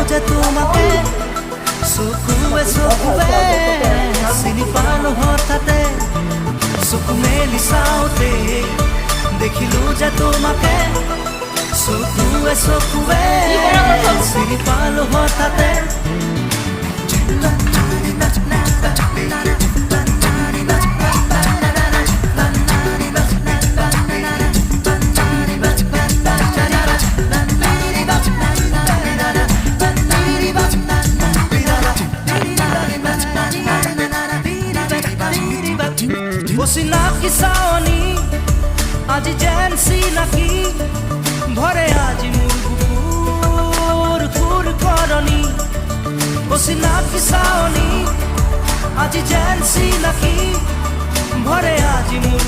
যে তোমাকে চকুৱে চকুৱে চিনি পালো হঠাতে চকু মেলি চাওঁতে দেখিলো যে তোমাকে চকুৱে চকুৱে চিনি পালো হঠাতে চিনাকি চাৱনী আজি যেন চিনাকি ভৰে আজি মোৰ বুকুৰ খুৰ কৰণী চিনাকি চাৱনী আজি যেন চিনাকি ভৰে আজি মোৰ